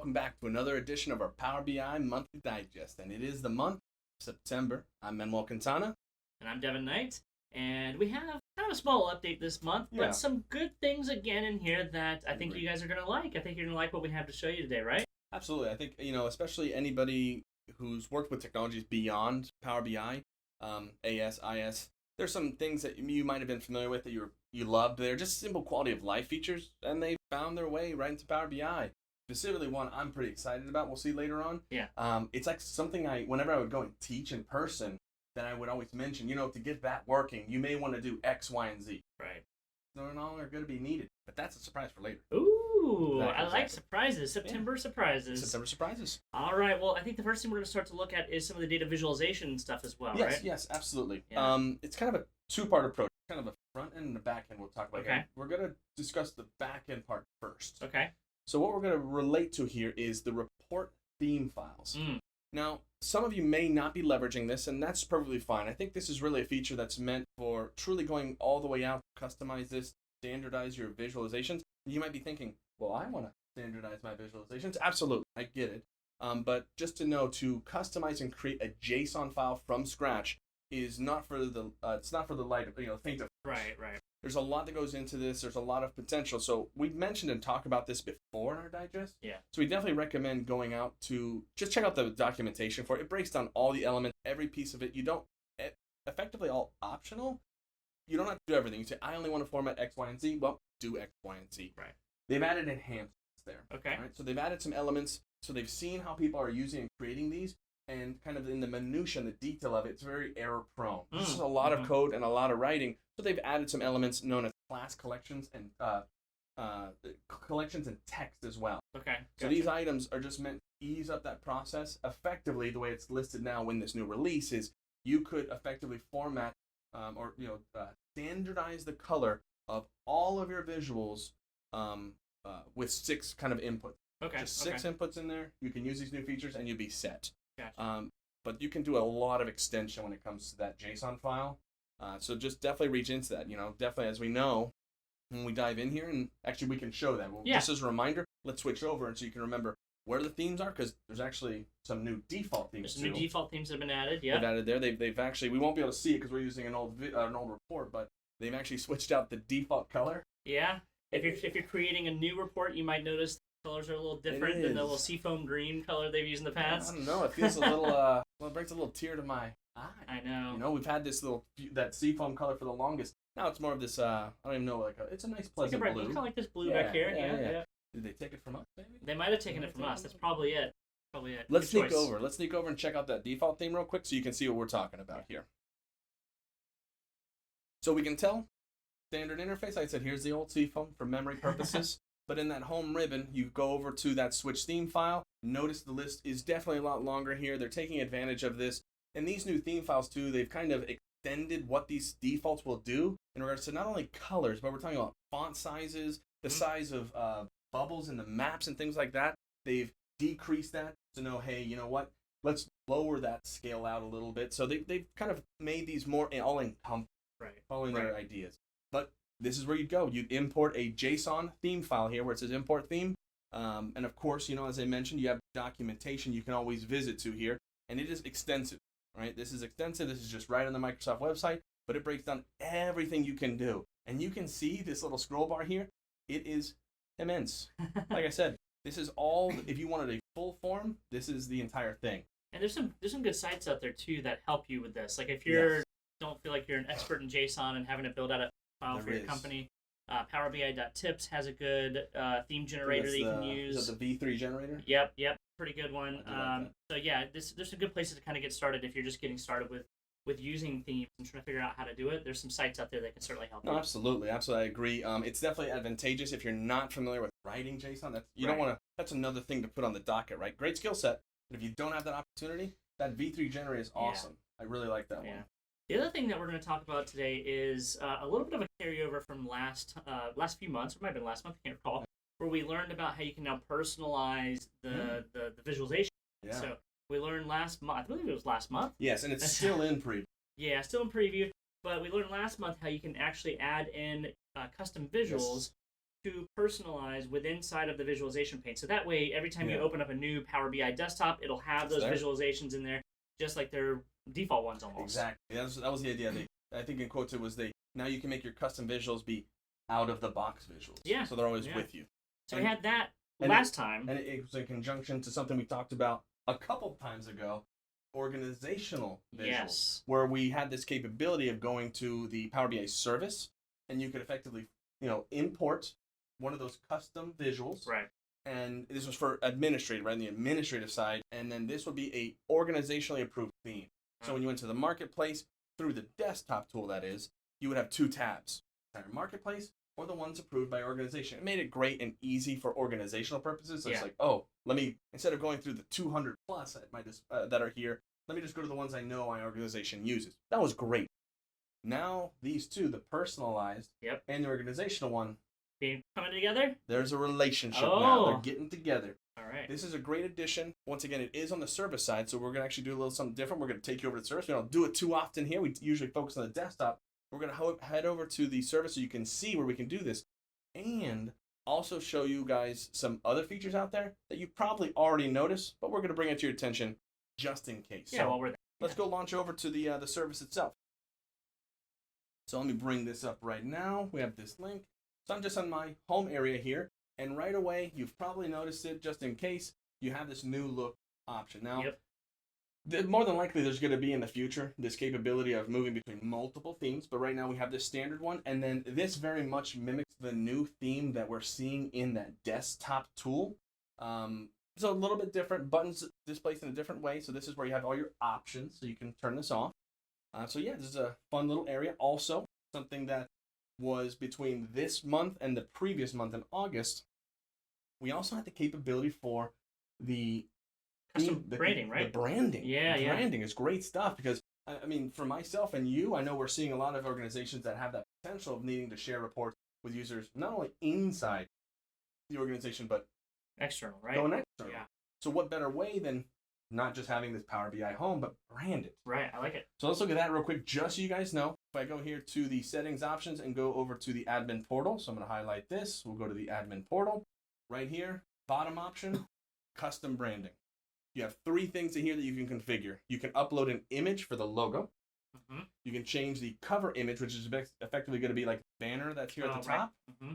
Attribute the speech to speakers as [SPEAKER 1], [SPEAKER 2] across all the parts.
[SPEAKER 1] welcome back to another edition of our Power BI Monthly Digest. And it is the month of September. I'm Manuel Quintana.
[SPEAKER 2] And I'm Devin Knight. And we have kind of a small update this month, but some good things again in here that I think you guys are going to like. I think you're going to like what we have to show you today, right?
[SPEAKER 1] Absolutely. I think, especially anybody who's worked with technologies beyond Power BI, AS, IS, there's some things that you might have been familiar with that you loved. They're just simple quality of life features, and they found their way right into Power BI. Specifically one I'm pretty excited about. We'll see later on.
[SPEAKER 2] Yeah.
[SPEAKER 1] It's like something whenever I would go and teach in person, that I would always mention, to get that working, you may want to do X, Y, and Z.
[SPEAKER 2] Right.
[SPEAKER 1] They're no longer going to be needed, but that's a surprise for later.
[SPEAKER 2] Ooh, I like surprises. September surprises.
[SPEAKER 1] September surprises.
[SPEAKER 2] All right. Well, I think the first thing we're going to start to look at is some of the data visualization stuff as well, right?
[SPEAKER 1] Yes, absolutely.
[SPEAKER 2] Yeah.
[SPEAKER 1] It's kind of a two-part approach, kind of a front end and a back end we'll talk about
[SPEAKER 2] here.
[SPEAKER 1] We're going to discuss the back end part first.
[SPEAKER 2] Okay.
[SPEAKER 1] So what we're going to relate to here is the report theme files. Now, some of you may not be leveraging this, and that's perfectly fine. I think this is really a feature that's meant for truly going all the way out, customize this, standardize your visualizations. You might be thinking, well, I want to standardize my visualizations. Absolutely, I get it. But just to know, to customize and create a JSON file from scratch is not for the it's not for the light of faint of.
[SPEAKER 2] Right.
[SPEAKER 1] There's a lot that goes into this. There's a lot of potential. So we've mentioned and talked about this before in our digest.
[SPEAKER 2] Yeah.
[SPEAKER 1] So we definitely recommend going out to just check out the documentation for it. It breaks down all the elements, every piece of it. You don't effectively all optional. You don't have to do everything. You say, I only want to format X, Y, and Z. Well, do X, Y, and Z.
[SPEAKER 2] Right.
[SPEAKER 1] They've added enhancements there.
[SPEAKER 2] Okay.
[SPEAKER 1] Right? So they've added some elements. So they've seen how people are using and creating these. And kind of in the minutia and the detail of it, it's very error prone. This is a lot of code and a lot of writing. So they've added some elements known as class collections and text as well.
[SPEAKER 2] Okay.
[SPEAKER 1] So these items are just meant to ease up that process. Effectively, the way it's listed now in this new release is you could effectively format standardize the color of all of your visuals with 6 kind of inputs.
[SPEAKER 2] Okay.
[SPEAKER 1] Just 6 inputs in there. You can use these new features and you'll be set.
[SPEAKER 2] Gotcha.
[SPEAKER 1] But you can do a lot of extension when it comes to that JSON file. So just definitely reach into that. Definitely, as we know, when we dive in here, and actually we can show that. Just as a reminder, let's switch over and so you can remember where the themes are, because there's actually some new default themes.
[SPEAKER 2] There's some new default themes that have been added. Yeah.
[SPEAKER 1] They've added there. They've actually, we won't be able to see it because we're using an old report, but they've actually switched out the default color.
[SPEAKER 2] Yeah. If you're creating a new report, you might notice colors are a little different than the little seafoam green color they've used in the past.
[SPEAKER 1] I don't know. It feels a little. It brings a little tear to my eye.
[SPEAKER 2] I know.
[SPEAKER 1] We've had this that seafoam color for the longest. Now it's more of this. I don't even know. It's a nice pleasant blue.
[SPEAKER 2] Kind of like this blue back here. Yeah.
[SPEAKER 1] Did they take it from us? Maybe
[SPEAKER 2] they might have taken it from us. That's probably it.
[SPEAKER 1] Let's sneak over. Let's sneak over and check out that default theme real quick so you can see what we're talking about here. So we can tell standard interface. Like I said, here's the old seafoam for memory purposes. But in that home ribbon, you go over to that switch theme file. Notice the list is definitely a lot longer here. They're taking advantage of this. And these new theme files, too, they've kind of extended what these defaults will do in regards to not only colors, but we're talking about font sizes, the size of bubbles in the maps and things like that. They've decreased that to know, hey, you know what? Let's lower that scale out a little bit. So they've kind of made these more all-encompassing, following their ideas. But this is where you go. You import a JSON theme file here where it says import theme. And of course, as I mentioned, you have documentation you can always visit to here. And it is extensive, right? This is extensive. This is just right on the Microsoft website. But it breaks down everything you can do. And you can see this little scroll bar here. It is immense. Like I said, this is all, if you wanted a full form, this is the entire thing.
[SPEAKER 2] And there's some good sites out there, too, that help you with this. Like if you don't feel like you're an expert in JSON and having to build out a file for your company. PowerBI.tips has a good theme generator that you can use.
[SPEAKER 1] Is that the V3 generator?
[SPEAKER 2] Yep, pretty good one. So yeah, there's some good places to kind of get started if you're just getting started with using themes and trying to figure out how to do it. There's some sites out there that can certainly help you.
[SPEAKER 1] Absolutely, I agree. It's definitely advantageous if you're not familiar with writing JSON. Don't want to. That's another thing to put on the docket, right? Great skill set, but if you don't have that opportunity, that V3 generator is awesome. I really like that one.
[SPEAKER 2] The other thing that we're going to talk about today is a little bit of a carryover from last few months, or it might have been last month, I can't recall, where we learned about how you can now personalize the visualization.
[SPEAKER 1] Yeah.
[SPEAKER 2] So we learned last month, I believe it was last month.
[SPEAKER 1] Yes, and it's still in preview.
[SPEAKER 2] Yeah, still in preview, but we learned last month how you can actually add in custom visuals to personalize within side of the visualization pane. So that way, every time you
[SPEAKER 1] Yeah.
[SPEAKER 2] open up a new Power BI desktop, it'll have those
[SPEAKER 1] there.
[SPEAKER 2] visualizations in there, just like their default ones almost.
[SPEAKER 1] Exactly. That was the idea. I think in quotes it was now you can make your custom visuals be out of the box visuals.
[SPEAKER 2] Yeah.
[SPEAKER 1] So they're always
[SPEAKER 2] Yeah.
[SPEAKER 1] with you.
[SPEAKER 2] So
[SPEAKER 1] And-
[SPEAKER 2] we had that
[SPEAKER 1] and
[SPEAKER 2] last time.
[SPEAKER 1] And it was in conjunction to something we talked about a couple times ago, organizational visuals,
[SPEAKER 2] Yes.
[SPEAKER 1] where we had this capability of going to the Power BI service, and you could effectively, import one of those custom visuals.
[SPEAKER 2] Right.
[SPEAKER 1] And this was for administrative, right? On the administrative side, and then this would be a organizationally approved theme. So when you went to the marketplace through the desktop tool, that is, you would have two tabs: entire marketplace or the ones approved by organization. It made it great and easy for organizational purposes. So it's like, let me, instead of going through the 200 plus at my that are here, let me just go to the ones I know my organization uses. That was great. Now these two, the personalized and the organizational one,
[SPEAKER 2] coming together.
[SPEAKER 1] there's a relationship now. They're getting together.
[SPEAKER 2] All right.
[SPEAKER 1] This is a great addition. Once again, it is on the service side, so we're going to actually do a little something different. We're going to take you over to the service. We don't do it too often here. We usually focus on the desktop. We're going to head over to the service so you can see where we can do this, and also show you guys some other features out there that you probably already noticed, but we're going to bring it to your attention just in case.
[SPEAKER 2] Yeah,
[SPEAKER 1] so
[SPEAKER 2] while we're there.
[SPEAKER 1] let's go launch over to the service itself. So let me bring this up right now. We have this link. So I'm just on my home area here, and right away, you've probably noticed it just in case, you have this new look option. Now, more than likely there's going to be in the future this capability of moving between multiple themes, but right now we have this standard one, and then this very much mimics the new theme that we're seeing in that desktop tool. So a little bit different, buttons displaced in a different way, so this is where you have all your options, so you can turn this off. So yeah, this is a fun little area. Also, something that was between this month and the previous month in August, we also had the capability for the
[SPEAKER 2] custom branding, right?
[SPEAKER 1] The branding.
[SPEAKER 2] Yeah,
[SPEAKER 1] the branding is great stuff because, I mean, for myself and you, I know we're seeing a lot of organizations that have that potential of needing to share reports with users, not only inside the organization, but
[SPEAKER 2] external, right?
[SPEAKER 1] Going external.
[SPEAKER 2] Yeah.
[SPEAKER 1] So what better way than not just having this Power BI home, but brand it.
[SPEAKER 2] Right, I like it.
[SPEAKER 1] So let's look at that real quick, just so you guys know. If I go here to the settings options and go over to the admin portal, so I'm going to highlight this. We'll go to the admin portal. Right here, bottom option, custom branding. You have three things in here that you can configure. You can upload an image for the logo.
[SPEAKER 2] Mm-hmm.
[SPEAKER 1] You can change the cover image, which is effectively going to be like the banner that's here at the top.
[SPEAKER 2] Right. Mm-hmm.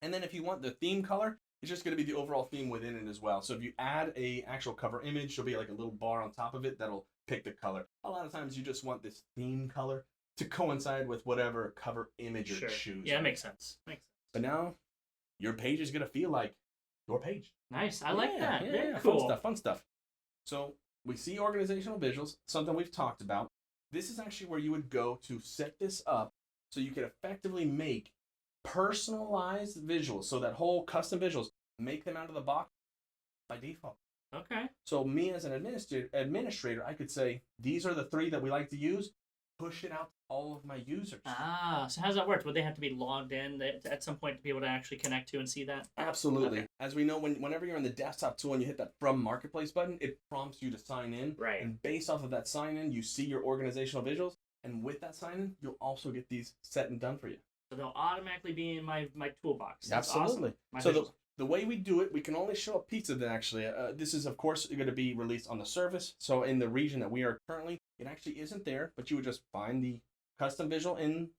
[SPEAKER 1] And then if you want the theme color, it's just going to be the overall theme within it as well. So if you add a actual cover image, there'll be like a little bar on top of it that'll pick the color. A lot of times you just want this theme color to coincide with whatever cover image you're choosing.
[SPEAKER 2] Yeah, it makes sense.
[SPEAKER 1] But now your page is going to feel like your page.
[SPEAKER 2] Nice. I like that.
[SPEAKER 1] Yeah,
[SPEAKER 2] Very cool.
[SPEAKER 1] Fun stuff. So we see organizational visuals, something we've talked about. This is actually where you would go to set this up so you can effectively make personalized visuals. So that whole custom visuals, make them out of the box by default.
[SPEAKER 2] Okay.
[SPEAKER 1] So me as an administrator, I could say, these are the three that we like to use. Push it out to all of my users.
[SPEAKER 2] So how does that work? Would they have to be logged in at some point to be able to actually connect to and see that?
[SPEAKER 1] Absolutely.
[SPEAKER 2] Okay.
[SPEAKER 1] As we know, whenever you're on the desktop tool and you hit that From Marketplace button, it prompts you to sign in.
[SPEAKER 2] Right.
[SPEAKER 1] And based off of that sign in, you see your organizational visuals. And with that sign in, you'll also get these set and done for you.
[SPEAKER 2] So they'll automatically be in my toolbox. That's
[SPEAKER 1] Absolutely.
[SPEAKER 2] Awesome.
[SPEAKER 1] So the way we do it, we can only show a piece of it actually. This is, of course, going to be released on the service. So in the region that we are currently, it actually isn't there, but you would just find the custom visual in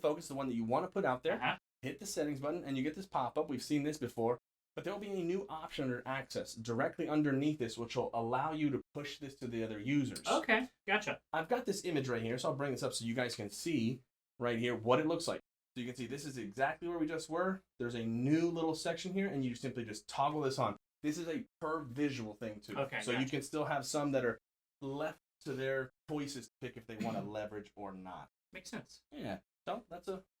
[SPEAKER 1] focus, the one that you want to put out there.
[SPEAKER 2] Uh-huh.
[SPEAKER 1] Hit the settings button, and you get this pop-up. We've seen this before, but there will be a new option under access directly underneath this, which will allow you to push this to the other users.
[SPEAKER 2] Okay, gotcha.
[SPEAKER 1] I've got this image right here, so I'll bring this up so you guys can see right here what it looks like. So you can see this is exactly where we just were. There's a new little section here, and you simply just toggle this on. This is a per visual thing too.
[SPEAKER 2] Okay,
[SPEAKER 1] so
[SPEAKER 2] gotcha.
[SPEAKER 1] You can still have some that are left to their choices to pick if they want to leverage or not.
[SPEAKER 2] Makes sense.
[SPEAKER 1] Yeah. So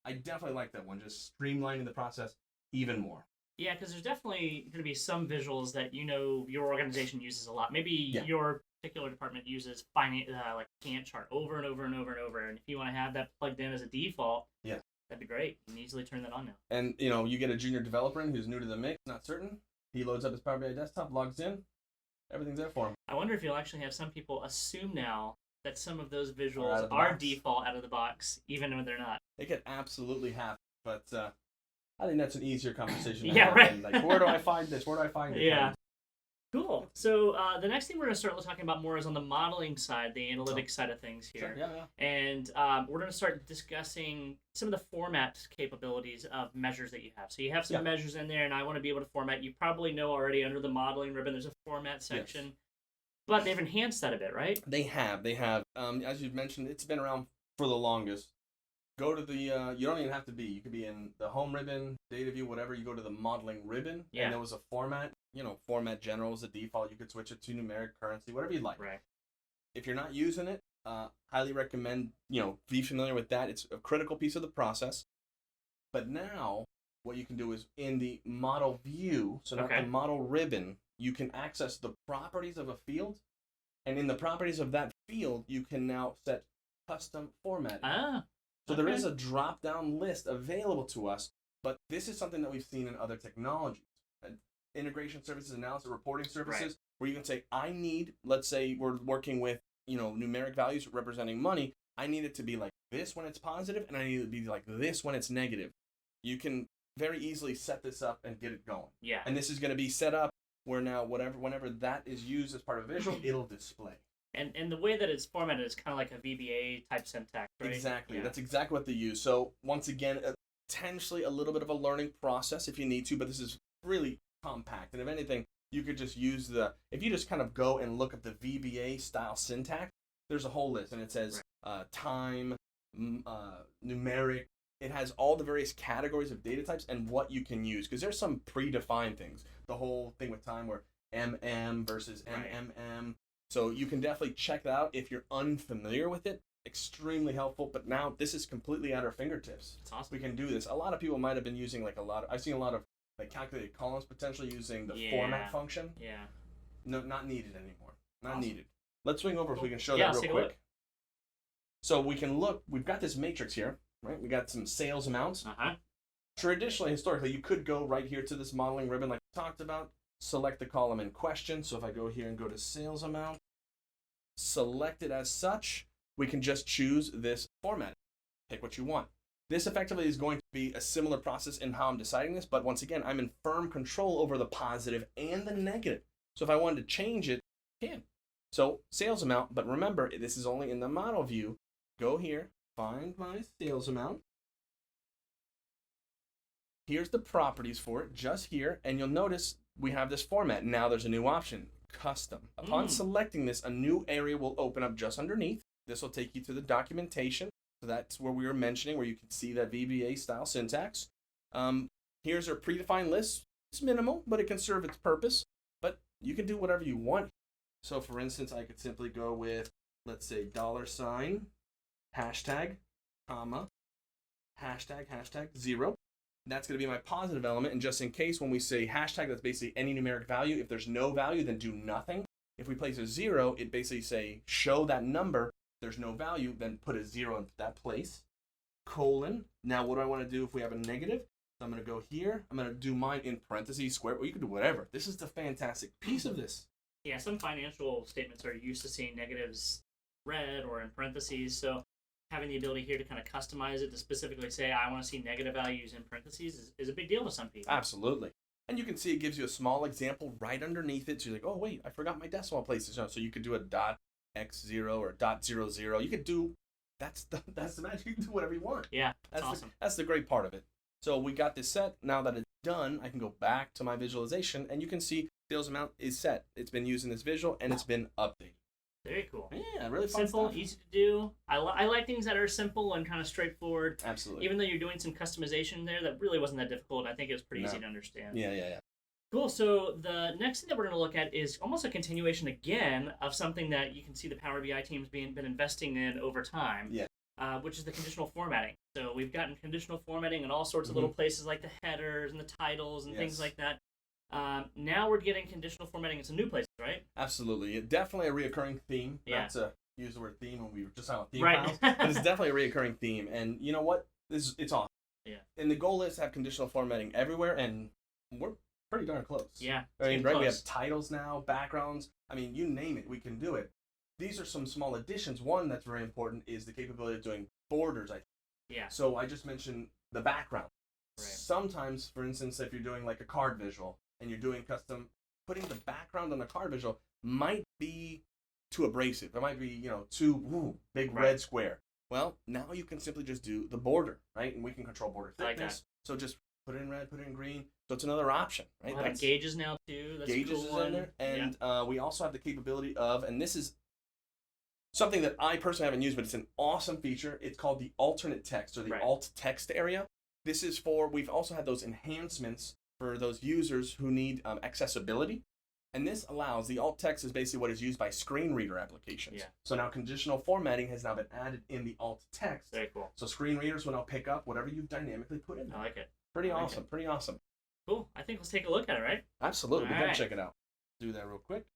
[SPEAKER 1] I definitely like that one. Just streamlining the process even more.
[SPEAKER 2] Yeah, because there's definitely going to be some visuals that your organization uses a lot. Maybe your particular department uses finance, like Gantt chart over and over and over and over. And if you want to have that plugged in as a default, that'd be great. You can easily turn that on now. And
[SPEAKER 1] you get a junior developer in who's new to the mix, not certain. He loads up his Power BI desktop, logs in, everything's there for him.
[SPEAKER 2] I wonder if you'll actually have some people assume now that some of those visuals are default out of the box, even when they're not.
[SPEAKER 1] It could absolutely happen, but I think that's an easier conversation to
[SPEAKER 2] Yeah,
[SPEAKER 1] have.
[SPEAKER 2] right.
[SPEAKER 1] And, like, where do I find this? Where do I find it?
[SPEAKER 2] Yeah. Cool. So the next thing we're going to start talking about more is on the modeling side, the analytics side of things here.
[SPEAKER 1] Sure, yeah.
[SPEAKER 2] And we're going to start discussing some of the format capabilities of measures that you have. So you have some measures in there, and I want to be able to format. You probably know already under the modeling ribbon, there's a format section. Yes. But they've enhanced that a bit, right?
[SPEAKER 1] They have. As you've mentioned, it's been around for the longest. Go to the, you don't even have to be. You could be in the home ribbon, data view, whatever. You go to the modeling ribbon, and there was a format. Format general is the default. You could switch it to numeric, currency, whatever you like.
[SPEAKER 2] Right.
[SPEAKER 1] If you're not using it, highly recommend, be familiar with that. It's a critical piece of the process. But now, what you can do is in the model view, so not the model ribbon, you can access the properties of a field. And in the properties of that field, you can now set custom formatting. So there is a drop-down list available to us, but this is something that we've seen in other technologies. Integration services, analysis, reporting services, where you can say, I need, let's say we're working with, numeric values representing money. I need it to be like this when it's positive, and I need it to be like this when it's negative. You can very easily set this up and get it going.
[SPEAKER 2] Yeah.
[SPEAKER 1] And this is going to be set up where now whenever that is used as part of visual, it'll display.
[SPEAKER 2] And the way that it's formatted is kind of like a VBA type syntax, right?
[SPEAKER 1] Exactly. Yeah. That's exactly what they use. So once again, potentially a little bit of a learning process if you need to, but this is really compact. And if anything, you could just use if you just kind of go and look at the VBA style syntax, there's a whole list, and it says time, numeric. It has all the various categories of data types and what you can use, because there's some predefined things. The whole thing with time where MM versus MMM. So you can definitely check that out if you're unfamiliar with it. Extremely helpful, but now this is completely at our fingertips.
[SPEAKER 2] It's awesome.
[SPEAKER 1] We can do this. A lot of people might have been using I've seen a lot of calculated columns potentially using the format function.
[SPEAKER 2] Yeah.
[SPEAKER 1] No, not needed anymore. Not needed. Let's swing over if we can show that real quick. So we can look, we've got this matrix here, right? We got some sales amounts. Traditionally, historically, you could go right here to this modeling ribbon like we talked about, select the column in question. So if I go here and go to sales amount, select it as such, we can just choose this format. Pick what you want. This effectively is going to be a similar process in how I'm deciding this, but once again, I'm in firm control over the positive and the negative. So if I wanted to change it, I can. So sales amount, but remember, this is only in the model view. Go here, find my sales amount. Here's the properties for it, just here, and you'll notice we have this format. Now there's a new option, custom. Upon selecting this, a new area will open up just underneath. This will take you to the documentation. So that's where we were mentioning, where you can see that VBA style syntax. Here's our predefined list. It's minimal, but it can serve its purpose. But you can do whatever you want. So for instance, I could simply go with, let's say, $, hashtag, comma, hashtag 0. That's going to be my positive element. And just in case, when we say hashtag, that's basically any numeric value. If there's no value, then do nothing. If we place a 0, it basically say, show that number. There's no value, then put a 0 in that place. Colon. Now, what do I want to do if we have a negative? So I'm going to go here. I'm going to do mine in parentheses, square. Well, you can do whatever. This is the fantastic piece of this.
[SPEAKER 2] Yeah, some financial statements are used to seeing negatives red or in parentheses. So having the ability here to kind of customize it to specifically say, I want to see negative values in parentheses is a big deal to some people.
[SPEAKER 1] Absolutely. And you can see it gives you a small example right underneath it. So you're like, oh, wait, I forgot my decimal places. So you could do a .x0 or .00. You could do, that's the magic. You can do whatever you want.
[SPEAKER 2] Yeah, that's awesome.
[SPEAKER 1] That's the great part of it. So we got this set. Now that it's done, I can go back to my visualization, and you can see sales amount is set. It's been used in this visual, and it's been updated.
[SPEAKER 2] Very cool.
[SPEAKER 1] Yeah, really fun
[SPEAKER 2] simple,
[SPEAKER 1] stuff.
[SPEAKER 2] Easy to do. I like things that are simple and kind of straightforward.
[SPEAKER 1] Absolutely.
[SPEAKER 2] Even though you're doing some customization there, that really wasn't that difficult. I think it was pretty easy to understand.
[SPEAKER 1] Yeah.
[SPEAKER 2] Cool. So the next thing that we're going to look at is almost a continuation again of something that you can see the Power BI team's been investing in over time.
[SPEAKER 1] Yeah.
[SPEAKER 2] Which is the conditional formatting. So we've gotten conditional formatting in all sorts of little places like the headers and the titles and things like that. Now we're getting conditional formatting in some new places, right?
[SPEAKER 1] Absolutely. Definitely a reoccurring theme.
[SPEAKER 2] Yeah.
[SPEAKER 1] Not to use the word theme when we were just on theme
[SPEAKER 2] right.
[SPEAKER 1] files, but it's definitely a reoccurring theme. And you know what? It's awesome.
[SPEAKER 2] Yeah.
[SPEAKER 1] And the goal is to have conditional formatting everywhere, and we're pretty darn close.
[SPEAKER 2] Yeah.
[SPEAKER 1] I mean, right? We have titles now, backgrounds. I mean, you name it, we can do it. These are some small additions. One that's very important is the capability of doing borders, I think.
[SPEAKER 2] Yeah.
[SPEAKER 1] So I just mentioned the background.
[SPEAKER 2] Right.
[SPEAKER 1] Sometimes, for instance, if you're doing like a card visual and you're doing custom, putting the background on the card visual might be too abrasive. It might be, too big red square. Well, now you can simply just do the border, right? And we can control border thickness.
[SPEAKER 2] Like that.
[SPEAKER 1] So just put it in red, put it in green. So it's another option, right?
[SPEAKER 2] We'll have gauges now too. That's
[SPEAKER 1] gauges
[SPEAKER 2] a cool
[SPEAKER 1] is in there, and we also have the capability of, and this is something that I personally haven't used, but it's an awesome feature. It's called the alternate text, or the alt text area. This is for, we've also had those enhancements for those users who need accessibility. And this allows, the alt text is basically what is used by screen reader applications.
[SPEAKER 2] Yeah.
[SPEAKER 1] So now conditional formatting has now been added in the alt text.
[SPEAKER 2] Very cool.
[SPEAKER 1] So screen readers will now pick up whatever you've dynamically put in there.
[SPEAKER 2] I like it.
[SPEAKER 1] Pretty awesome.
[SPEAKER 2] Cool. I think let's take a look at it, right?
[SPEAKER 1] Absolutely. We gotta check it out. Do that real quick.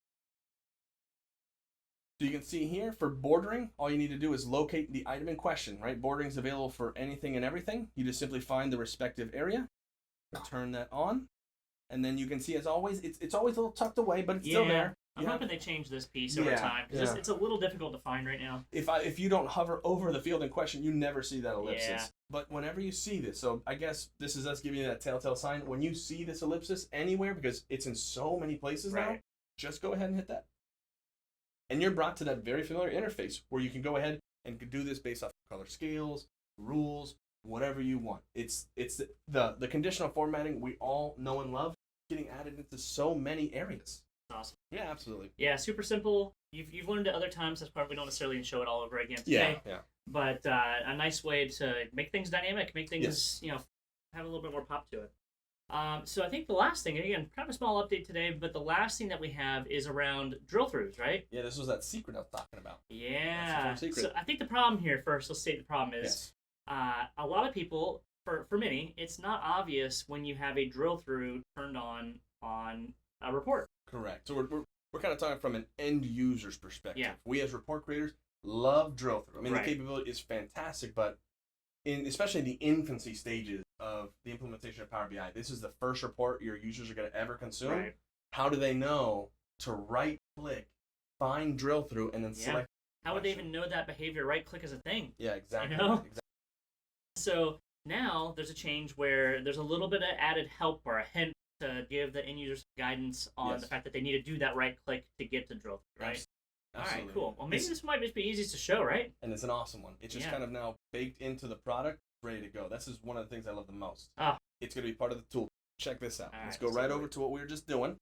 [SPEAKER 1] So you can see here for bordering, all you need to do is locate the item in question, right? Bordering is available for anything and everything. You just simply find the respective area, turn that on, and then you can see, as always, it's always a little tucked away, but it's still there.
[SPEAKER 2] I'm hoping they change this piece over time, because it's a little difficult to find right now.
[SPEAKER 1] If you don't hover over the field in question, you never see that ellipsis.
[SPEAKER 2] Yeah.
[SPEAKER 1] But whenever you see this, so I guess this is us giving you that telltale sign. When you see this ellipsis anywhere, because it's in so many places now, just go ahead and hit that. And you're brought to that very familiar interface where you can go ahead and do this based off color scales, rules, whatever you want. It's the conditional formatting we all know and love, getting added into so many areas.
[SPEAKER 2] Awesome.
[SPEAKER 1] Yeah, absolutely.
[SPEAKER 2] Yeah, super simple. You've learned it other times. That's part we don't necessarily show it all over again today.
[SPEAKER 1] Yeah.
[SPEAKER 2] But a nice way to make things dynamic, make things have a little bit more pop to it. So I think the last thing, again, kind of a small update today, but the last thing that we have is around drill-throughs, right?
[SPEAKER 1] Yeah, this was that secret I was talking about.
[SPEAKER 2] Yeah. So I think the problem here, first, let's state the problem is, a lot of people, for many, it's not obvious when you have a drill-through turned on a report.
[SPEAKER 1] Correct. So we're kind of talking from an end user's perspective.
[SPEAKER 2] Yeah.
[SPEAKER 1] We as report creators love drill-through. I mean, the capability is fantastic, but especially in the infancy stages of the implementation of Power BI, this is the first report your users are going to ever consume.
[SPEAKER 2] Right.
[SPEAKER 1] How do they know to right-click, find drill-through, and then select?
[SPEAKER 2] How would they even know that behavior right-click is a thing?
[SPEAKER 1] Yeah, exactly.
[SPEAKER 2] Exactly. So now there's a change where there's a little bit of added help or a hint to give the end users guidance on the fact that they need to do that right-click to get to drill-through, right?
[SPEAKER 1] Absolutely.
[SPEAKER 2] All right, cool. Well, maybe this might just be easiest to show, right?
[SPEAKER 1] And it's an awesome one. It's just kind of now baked into the product, ready to go. This is one of the things I love the most. It's going to be part of the tool. Check this out. Let's go right over to what we were just doing.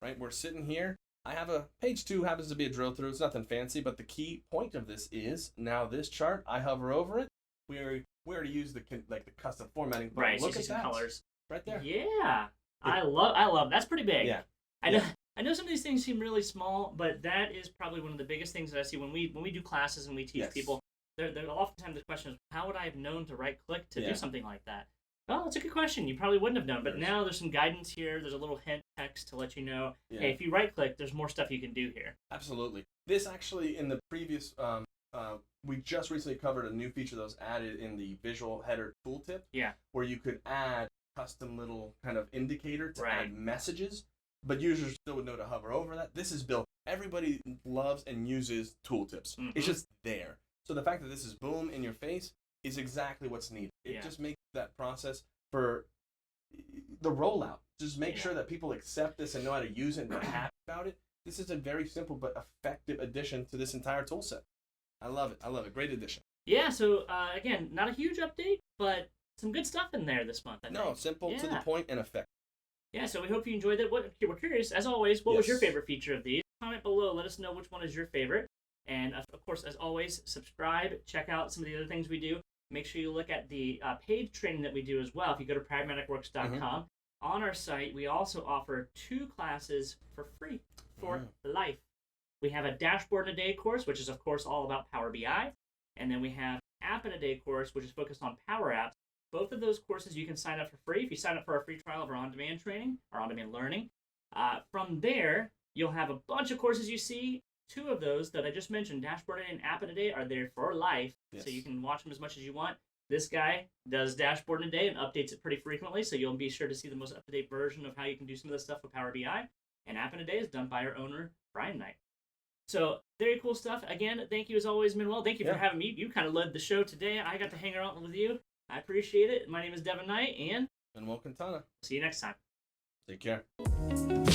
[SPEAKER 1] Right, we're sitting here. I have page 2 happens to be a drill through. It's nothing fancy, but the key point of this is now this chart. I hover over it. We already use the custom formatting. But
[SPEAKER 2] right.
[SPEAKER 1] Look
[SPEAKER 2] so
[SPEAKER 1] at
[SPEAKER 2] some
[SPEAKER 1] that.
[SPEAKER 2] Colors.
[SPEAKER 1] Right there.
[SPEAKER 2] Yeah. I love. That's pretty big.
[SPEAKER 1] Yeah.
[SPEAKER 2] I know some of these things seem really small, but that is probably one of the biggest things that I see when we do classes and we teach people. They're oftentimes the question is, how would I have known to right click to do something like that? Oh, that's a good question. You probably wouldn't have known, but now there's some guidance here. There's a little hint text to let you know, hey, if you right click, there's more stuff you can do here.
[SPEAKER 1] Absolutely. This actually, in the previous, we just recently covered a new feature that was added in the visual header tooltip.
[SPEAKER 2] Yeah.
[SPEAKER 1] Where you could add custom little kind of indicator to add messages, but users still would know to hover over that. This is built. Everybody loves and uses tooltips. Mm-hmm. It's just there. So the fact that this is boom in your face is exactly what's needed. It just makes that process for the rollout. Just make sure that people accept this and know how to use it and are happy about it. This is a very simple but effective addition to this entire tool set. I love it. Great addition.
[SPEAKER 2] Yeah, so again, not a huge update, but some good stuff in there this month, I think.
[SPEAKER 1] No, simple, to the point, and effective.
[SPEAKER 2] Yeah, so we hope you enjoyed it. We're curious, as always, what was your favorite feature of these? Comment below, let us know which one is your favorite. And of course, as always, subscribe, check out some of the other things we do. Make sure you look at the paid training that we do as well. If you go to pragmaticworks.com, on our site, we also offer 2 classes for free for life. We have a Dashboard in a Day course, which is, of course, all about Power BI. And then we have App in a Day course, which is focused on Power Apps. Both of those courses you can sign up for free if you sign up for our free trial of our on-demand training, or on-demand learning. From there, you'll have a bunch of courses you see. 2 of those that I just mentioned, Dashboard and App in a Day, are there for life, so you can watch them as much as you want. This guy does Dashboard in a Day and updates it pretty frequently, so you'll be sure to see the most up-to-date version of how you can do some of this stuff with Power BI. And App in a Day is done by our owner, Brian Knight. So, very cool stuff. Again, thank you as always, Manuel. Thank you for having me. You kind of led the show today. I got to hang around with you. I appreciate it. My name is Devin Knight, and
[SPEAKER 1] And Will Quintana.
[SPEAKER 2] See you next time.
[SPEAKER 1] Take care.